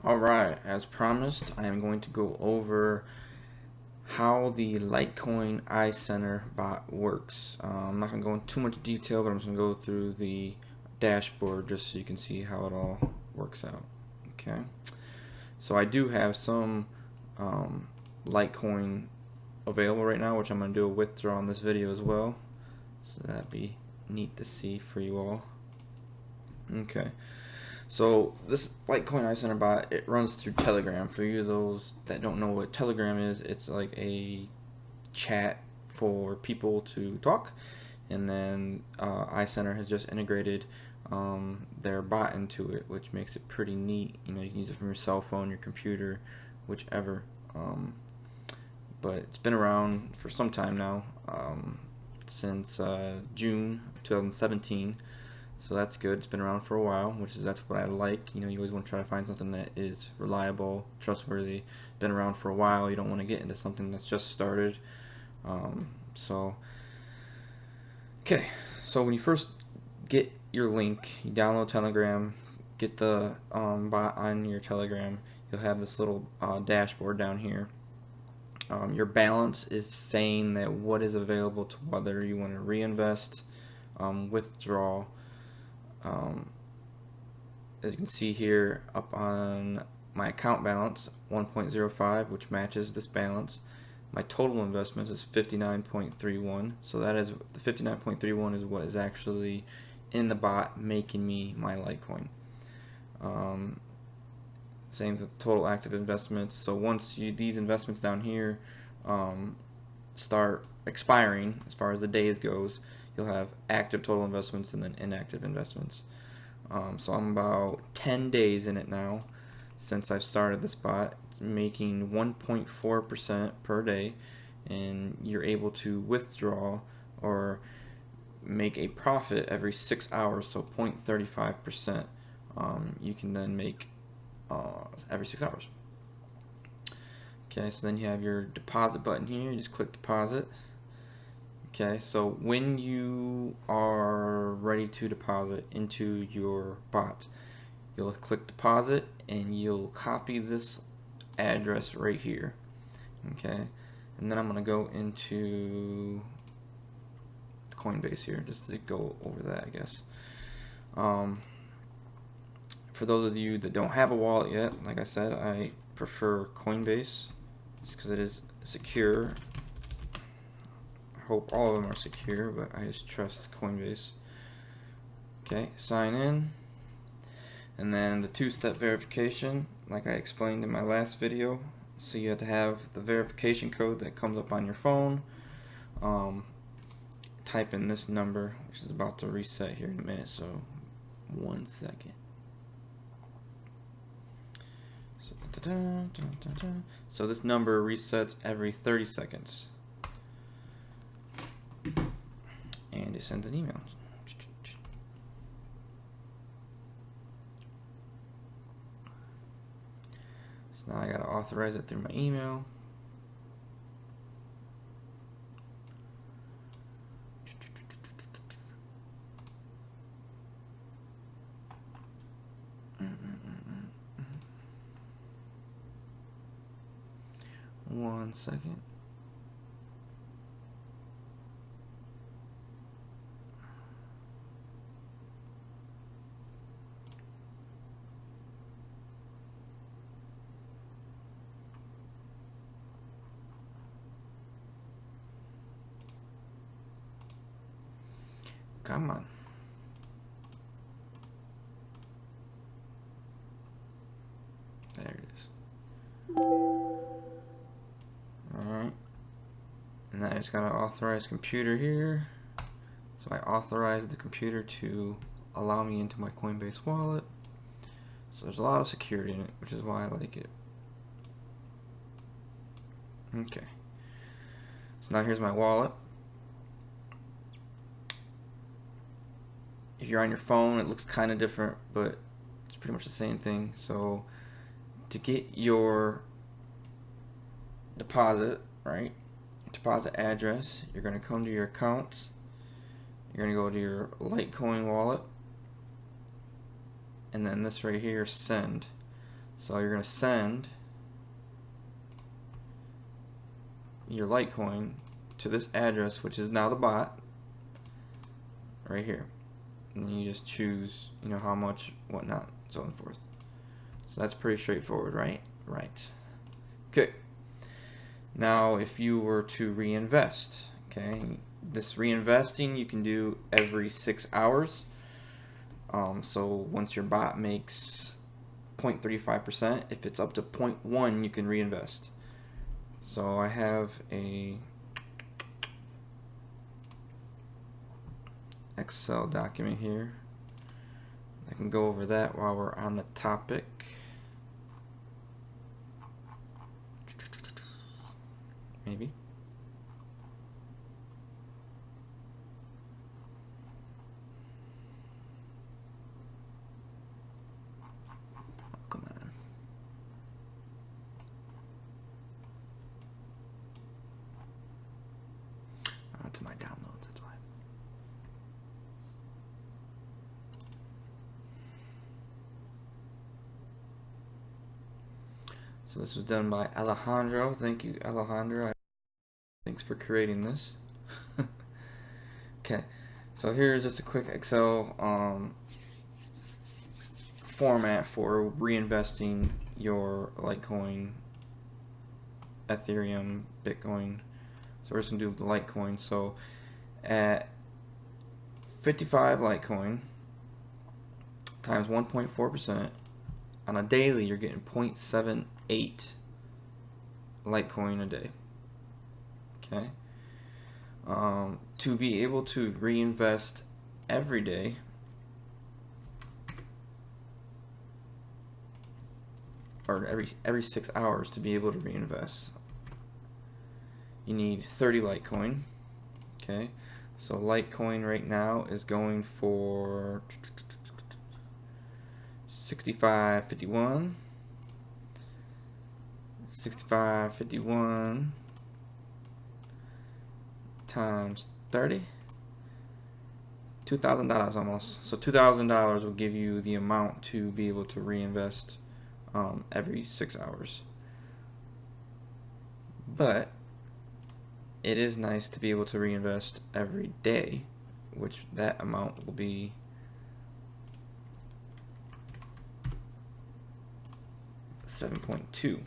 Alright, as promised, I am going to go over how the Litecoin Icenter bot works. I'm not going to go into too much detail, but I'm just going to go through the dashboard just so you can see how it all works out. Okay, so I do have some Litecoin available right now, which I'm going to do a withdrawal on this video as well. So that'd be neat to see for you all. Okay. So this Litecoin Icenter bot, it runs through Telegram. For you those that don't know what Telegram is, it's like a chat for people to talk, and then Icenter has just integrated their bot into it, which makes it pretty neat. You know, you can use it from your cell phone, your computer, whichever. But it's been around for some time now, since June 2017. So that's good. It's been around for a while, that's what I like. You know, you always want to try to find something that is reliable, trustworthy, been around for a while. You don't want to get into something that's just started. Okay, so when you first get your link, you download Telegram, get the bot on your Telegram, you'll have this little dashboard down here. Your balance is saying that what is available to whether you want to reinvest, withdraw. As you can see here up on my account balance, 1.05, which matches this balance. My total investments is 59.31, so that is the 59.31 is what is actually in the bot making me my Litecoin. Same with total active investments. So once these investments down here start expiring, as far as the days goes, you'll have active total investments and then inactive investments. So I'm about 10 days in it now since I've started this bot. It's making 1.4% per day, and you're able to withdraw or make a profit every 6 hours, so 0.35% you can then make every 6 hours. Okay, so then you have your deposit button here. You just click deposit. Okay, so when you are ready to deposit into your bot, you'll click deposit and you'll copy this address right here. Okay, and then I'm going to go into Coinbase here just to go over that, I guess. For those of you that don't have a wallet yet, like I said, I prefer Coinbase just because it is secure. I hope all of them are secure, but I just trust Coinbase. Okay, sign in, and then the two-step verification, like I explained in my last video. So you have to have the verification code that comes up on your phone. Type in this number, which is about to reset here in a minute, so 1 second. So this number resets every 30 seconds. And it sends an email. So now I gotta authorize it through my email. One second. Come on. There it is. Alright. And then I just gotta authorize computer here. So I authorize the computer to allow me into my Coinbase wallet. So there's a lot of security in it, which is why I like it. Okay. So now here's my wallet. If you're on your phone, it looks kind of different, but it's pretty much the same thing. So to get your deposit, right, deposit address, you're going to come to your accounts. You're going to go to your Litecoin wallet, and then this right here, send. So you're going to send your Litecoin to this address, which is now the bot, right here. And then you just choose, you know, how much, whatnot, so on and forth. So that's pretty straightforward, right? Right. Okay. Now, if you were to reinvest, okay, this reinvesting you can do every 6 hours. So once your bot makes 0.35%, if it's up to 0.1, you can reinvest. So I have a Excel document here. I can go over that while we're on the topic. Maybe. Oh, come on. To my downloads, that's why. So this was done by Alejandro. Thank you, Alejandro. Thanks for creating this. Okay, so here's just a quick Excel format for reinvesting your Litecoin, Ethereum, Bitcoin. So we're just gonna do the Litecoin. So at 55 Litecoin times 1.4%, on a daily you're getting 0.78 Litecoin a day. Okay. To be able to reinvest every day, or every 6 hours to be able to reinvest, you need 30 Litecoin. Okay, so Litecoin right now is going for 65.51. 65.51 times 30, $2,000 almost. So $2,000 will give you the amount to be able to reinvest every 6 hours. But it is nice to be able to reinvest every day, which that amount will be $7.2.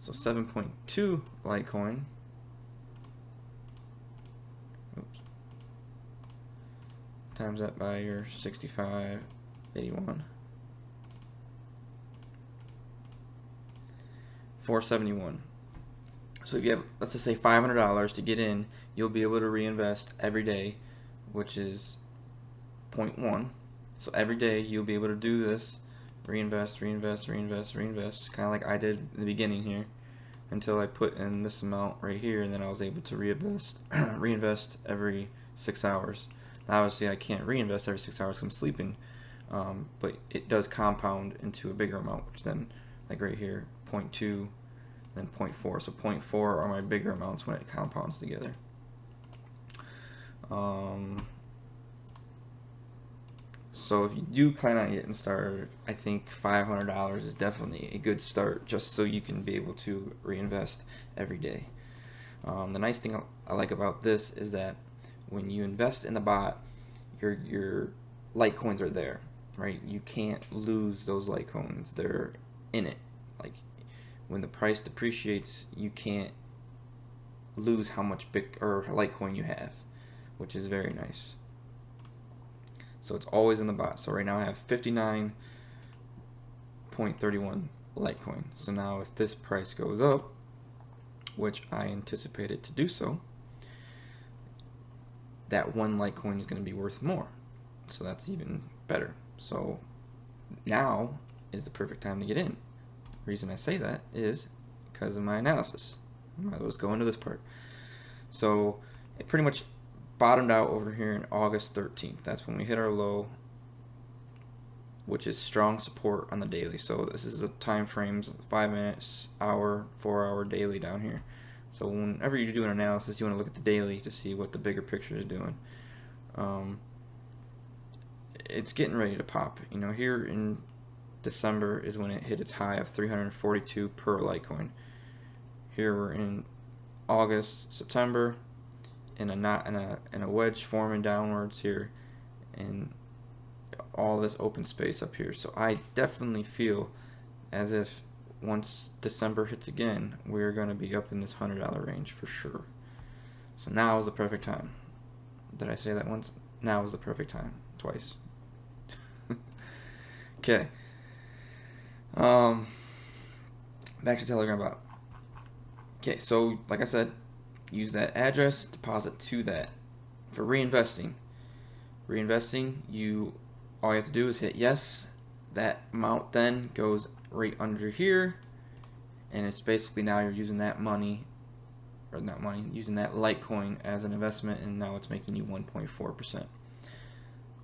So 7.2 Litecoin. Oops. Times that by your 65.81. 471. So if you have, let's just say $500 to get in, you'll be able to reinvest every day, which is 0.1. So every day you'll be able to do this, reinvest, reinvest, reinvest, reinvest, kind of like I did in the beginning here, until I put in this amount right here, and then I was able to reinvest reinvest every 6 hours. Now obviously I can't reinvest every 6 hours because I'm sleeping, but it does compound into a bigger amount, which then, like right here, 0.2, then 0.4. So 0.4 are my bigger amounts when it compounds together. So if you do plan on getting started, I think $500 is definitely a good start, just so you can be able to reinvest every day. The nice thing I like about this is that when you invest in the bot, your Litecoins are there, right? You can't lose those Litecoins. They're in it. Like when the price depreciates, you can't lose how much Litecoin you have, which is very nice. So it's always in the bot. So right now I have 59.31 Litecoin. So now if this price goes up, which I anticipate it to do so, that one Litecoin is going to be worth more. So that's even better. So now is the perfect time to get in. The reason I say that is because of my analysis. I might as well go into this part. So it pretty much bottomed out over here in August 13th. That's when we hit our low, which is strong support on the daily. So this is a time frames, 5 minutes, hour, 4 hour daily down here. So whenever you do an analysis, you want to look at the daily to see what the bigger picture is doing. It's getting ready to pop. You know, here in December is when it hit its high of 342 per Litecoin. Here we're in August, September, in a knot in a wedge forming downwards here, and all this open space up here. So I definitely feel as if once December hits again, we're going to be up in this $100 range for sure. So now is the perfect time. Did I say that once? Now is the perfect time. Twice. Okay. Back to Telegram bot. Okay, so like I said, use that address, deposit to that. For reinvesting, all you have to do is hit yes. That amount then goes right under here, and it's basically now you're using that money, or not money, using that Litecoin as an investment, and now it's making you 1.4%.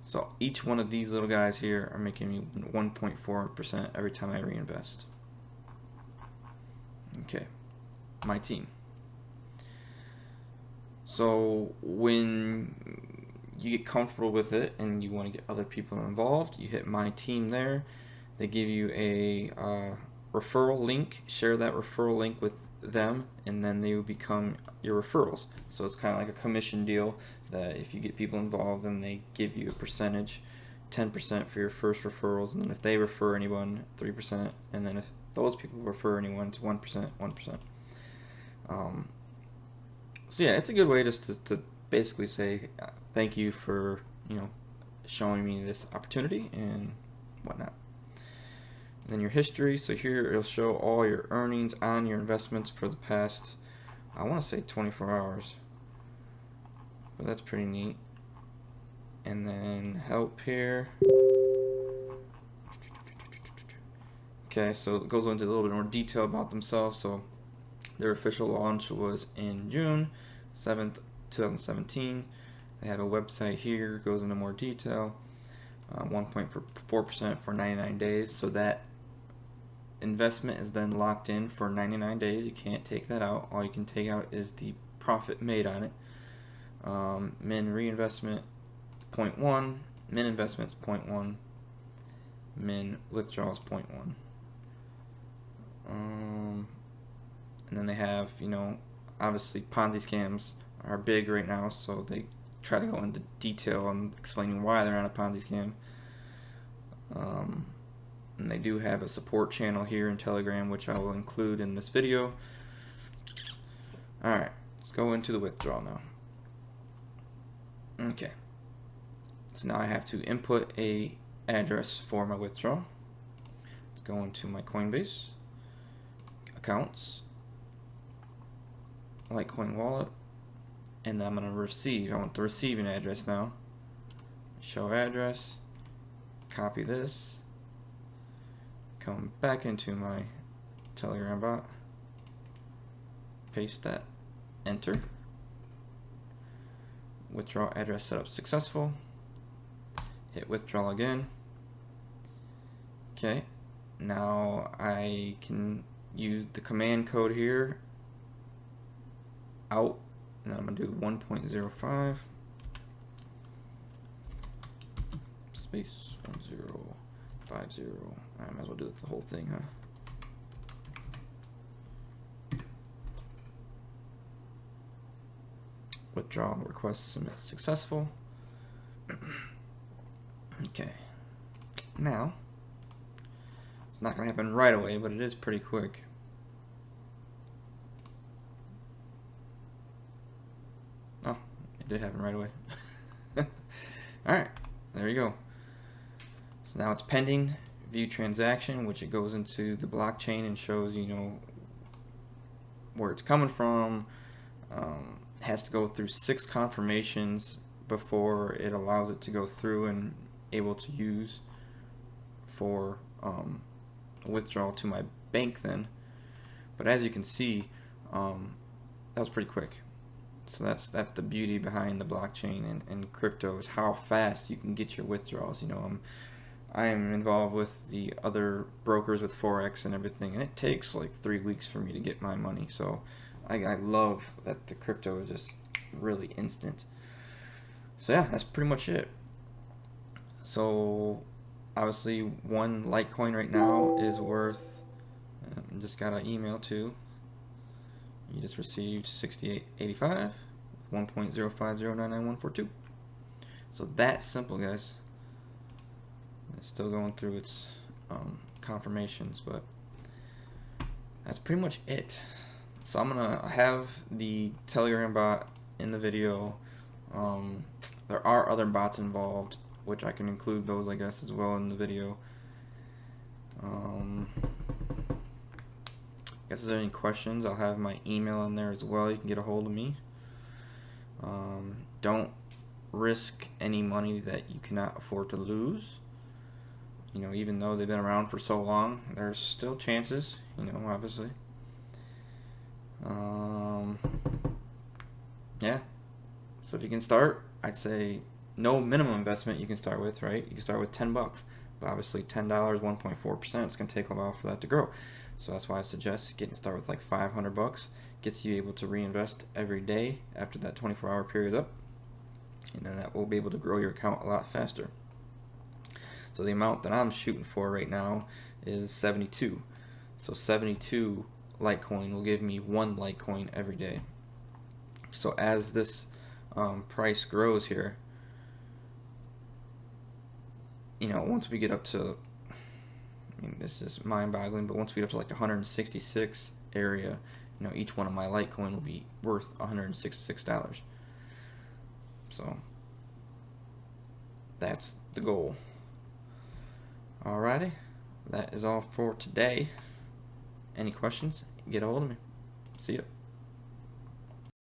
So each one of these little guys here are making me 1.4% every time I reinvest. Okay, my team. So when you get comfortable with it and you want to get other people involved, you hit my team there. They give you a referral link. Share that referral link with them, and then they will become your referrals. So it's kind of like a commission deal that if you get people involved, then they give you a percentage, 10% for your first referrals, and then if they refer anyone, 3%, and then if those people refer anyone, it's 1%. So yeah, it's a good way just to basically say thank you for, you know, showing me this opportunity and whatnot. And then your history. So here it'll show all your earnings on your investments for the past, I want to say 24 hours, but that's pretty neat. And then help here. Okay, so it goes into a little bit more detail about themselves. So their official launch was in June 7th, 2017. They have a website here, goes into more detail. 1.4% for 99 days. So that investment is then locked in for 99 days. You can't take that out. All you can take out is the profit made on it. Min reinvestment 0.1, min investments 0.1, min withdrawals 0.1. And then they have, you know, obviously Ponzi scams are big right now, so they try to go into detail on explaining why they're not a Ponzi scam. And they do have a support channel here in Telegram, which I will include in this video. Alright, let's go into the withdrawal now. Okay, so now I have to input a address for my withdrawal. Let's go into my Coinbase accounts, Litecoin wallet, and then I'm going to receive. I want the receiving address now. Show address, copy this, come back into my Telegram bot, paste that, enter. Withdrawal address setup successful. Hit withdrawal again. Okay, now I can use the command code here, out, and then I'm going to do 1.05 space 1050. I might as well do the whole thing, huh? Withdrawal request submit successful. Okay, now it's not going to happen right away, but it is pretty quick. Oh, it did happen right away. Alright, there you go. So now it's pending view transaction, which it goes into the blockchain and shows, you know, where it's coming from. Has to go through 6 confirmations before it allows it to go through and able to use for withdrawal to my bank then. But as you can see, that was pretty quick. So that's the beauty behind the blockchain and crypto, is how fast you can get your withdrawals. You know, I am involved with the other brokers with Forex and everything, and it takes like 3 weeks for me to get my money. So I love that the crypto is just really instant. So yeah, that's pretty much it. So obviously one Litecoin right now is worth, just got an email too, you just received 68.85 with 1.050999142. So that's simple, guys. It's still going through its confirmations, but that's pretty much it. So I'm gonna have the Telegram bot in the video. There are other bots involved, which I can include those, I guess, as well in the video. I guess if there's any questions, I'll have my email in there as well. You can get a hold of me. Don't risk any money that you cannot afford to lose. You know, even though they've been around for so long, there's still chances, you know, obviously. Yeah. So if you can start, I'd say no minimum investment you can start with, right? You can start with 10 bucks, but obviously $10, 1.4%, it's going to take a while for that to grow. So that's why I suggest getting started with like 500 bucks. Gets you able to reinvest every day after that 24-hour period up. And then that will be able to grow your account a lot faster. So the amount that I'm shooting for right now is 72. So 72 Litecoin will give me 1 Litecoin every day. So as this price grows here, you know, once we get up to, I mean, this is mind-boggling, but once we get up to like the 166 area, you know, each one of my Litecoin will be worth $166. So that's the goal. Alrighty, that is all for today. Any questions? Get a hold of me. See ya.